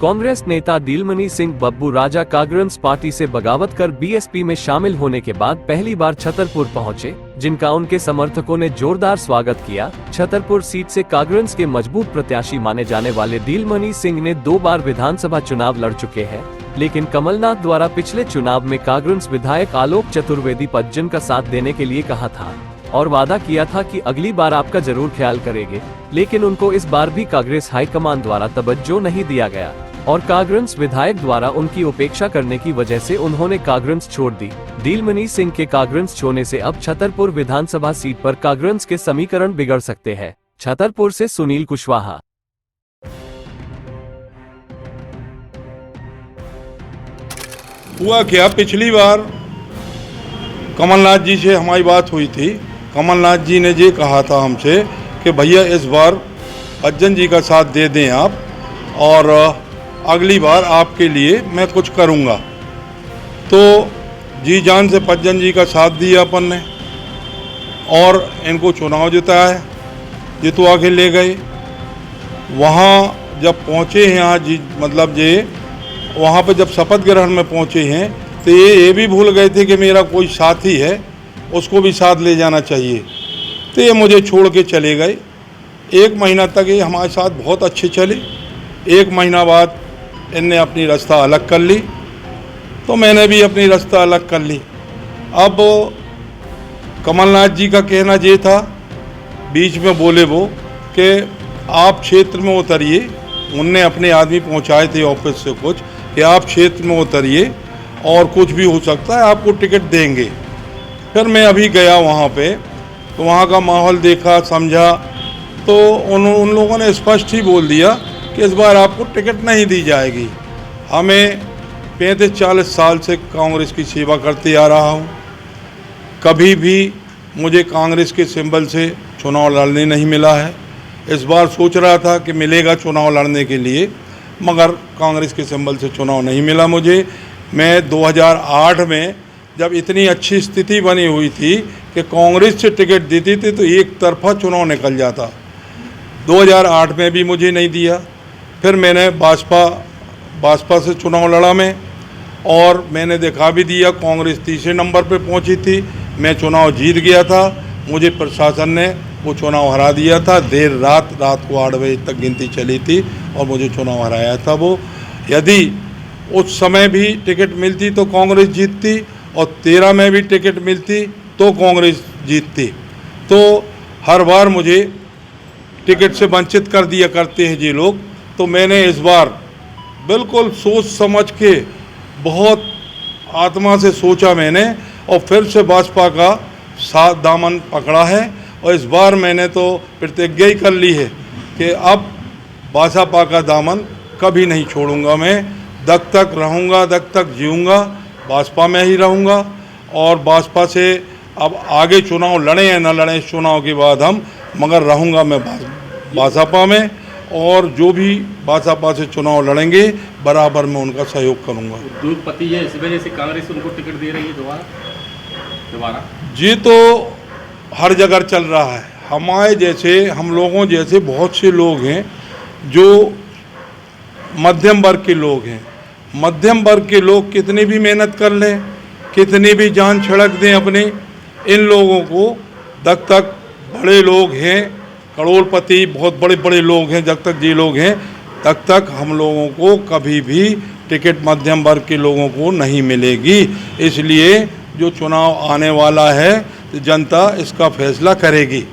कांग्रेस नेता दिलमणि सिंह बब्बू राजा कांग्रेस पार्टी से बगावत कर बीएसपी में शामिल होने के बाद पहली बार छतरपुर पहुंचे, जिनका उनके समर्थकों ने जोरदार स्वागत किया। छतरपुर सीट से कांग्रेस के मजबूत प्रत्याशी माने जाने वाले दिलमणि सिंह ने 2 बार विधानसभा चुनाव लड़ चुके हैं, लेकिन कमलनाथ द्वारा पिछले चुनाव में कांग्रेस विधायक आलोक चतुर्वेदी पज्जन का साथ देने के लिए कहा था और वादा किया था कि अगली बार आपका जरूर ख्याल करेंगे, लेकिन उनको इस बार भी कांग्रेस हाईकमान द्वारा तवज्जो नहीं दिया गया और कांग्रेस विधायक द्वारा उनकी उपेक्षा करने की वजह से उन्होंने कांग्रेस छोड़ दी। दिलमणि सिंह के कांग्रेस छोड़ने से अब छतरपुर विधानसभा सीट पर कांग्रेस के समीकरण बिगड़ सकते हैं। छतरपुर से सुनील कुशवाहा। हुआ क्या, पिछली बार कमलनाथ जी से हमारी बात हुई थी। कमलनाथ जी ने ये कहा था हमसे कि भैया इस बार पज्जन जी का साथ दे दें आप और अगली बार आपके लिए मैं कुछ करूंगा। तो जी जान से पज्जन जी का साथ दिया अपन ने और इनको चुनाव जिताया है, जितवा के ले गए। वहाँ जब पहुँचे हैं आज मतलब ये वहाँ पे जब शपथ ग्रहण में पहुँचे हैं तो ये भी भूल गए थे कि मेरा कोई साथी है, उसको भी साथ ले जाना चाहिए। तो ये मुझे छोड़ के चले गए। 1 महीना तक ये हमारे साथ बहुत अच्छे चले। 1 महीना बाद इनने अपनी रास्ता अलग कर ली, तो मैंने भी अपनी रास्ता अलग कर ली। अब कमलनाथ जी का कहना ये था, बीच में बोले वो कि आप क्षेत्र में उतरिए। उनने अपने आदमी पहुंचाए थे ऑफिस से कुछ कि आप क्षेत्र में उतरिए और कुछ भी हो सकता है, आपको टिकट देंगे। फिर मैं अभी गया वहाँ पे, तो वहाँ का माहौल देखा, समझा, तो उन लोगों ने स्पष्ट ही बोल दिया कि इस बार आपको टिकट नहीं दी जाएगी। हमें 35-40 साल से कांग्रेस की सेवा करते आ रहा हूँ, कभी भी मुझे कांग्रेस के सिंबल से चुनाव लड़ने नहीं मिला है। इस बार सोच रहा था कि मिलेगा चुनाव लड़ने के लिए, मगर कांग्रेस के सिंबल से चुनाव नहीं मिला मुझे। मैं 2008 में जब इतनी अच्छी स्थिति बनी हुई थी कि कांग्रेस से टिकट देती थी तो एक तरफा चुनाव निकल जाता, 2008 में भी मुझे नहीं दिया। फिर मैंने भाजपा से चुनाव लड़ा मैं और मैंने दिखा भी दिया। कांग्रेस तीसरे नंबर पे पहुंची थी, मैं चुनाव जीत गया था। मुझे प्रशासन ने वो चुनाव हरा दिया था। देर रात को 8 बजे तक गिनती चली थी और मुझे चुनाव हराया था वो। यदि उस समय भी टिकट मिलती तो कांग्रेस जीतती और 13 में भी टिकट मिलती तो कांग्रेस जीतती। तो हर बार मुझे टिकट से वंचित कर दिया करते हैं ये लोग। तो मैंने इस बार बिल्कुल सोच समझ के बहुत आत्मा से सोचा मैंने और फिर से भाजपा का साथ दामन पकड़ा है और इस बार मैंने तो प्रतिज्ञा ही कर ली है कि अब भाजपा का दामन कभी नहीं छोड़ूंगा। मैं दग तक रहूंगा, दग तक जीऊंगा, भाजपा में ही रहूंगा और भाजपा से अब आगे चुनाव लड़ें या न लड़ें इस चुनाव के बाद हम, मगर रहूंगा मैं भाजपा में और जो भी भाजपा से चुनाव लड़ेंगे बराबर मैं उनका सहयोग करूंगा। उद्योगपति है, इस वजह से कांग्रेस उनको टिकट दे रही है दोबारा। जी तो हर जगह चल रहा है। हमारे जैसे, हम लोगों जैसे बहुत से लोग हैं जो मध्यम वर्ग के लोग हैं। मध्यम वर्ग के लोग कितनी भी मेहनत कर लें, कितनी भी जान छिड़क दें अपने, इन लोगों को जब तक बड़े लोग हैं, करोड़पति बहुत बड़े बड़े लोग हैं, जब तक ये लोग हैं तब तक हम लोगों को कभी भी टिकट मध्यम वर्ग के लोगों को नहीं मिलेगी। इसलिए जो चुनाव आने वाला है तो जनता इसका फैसला करेगी।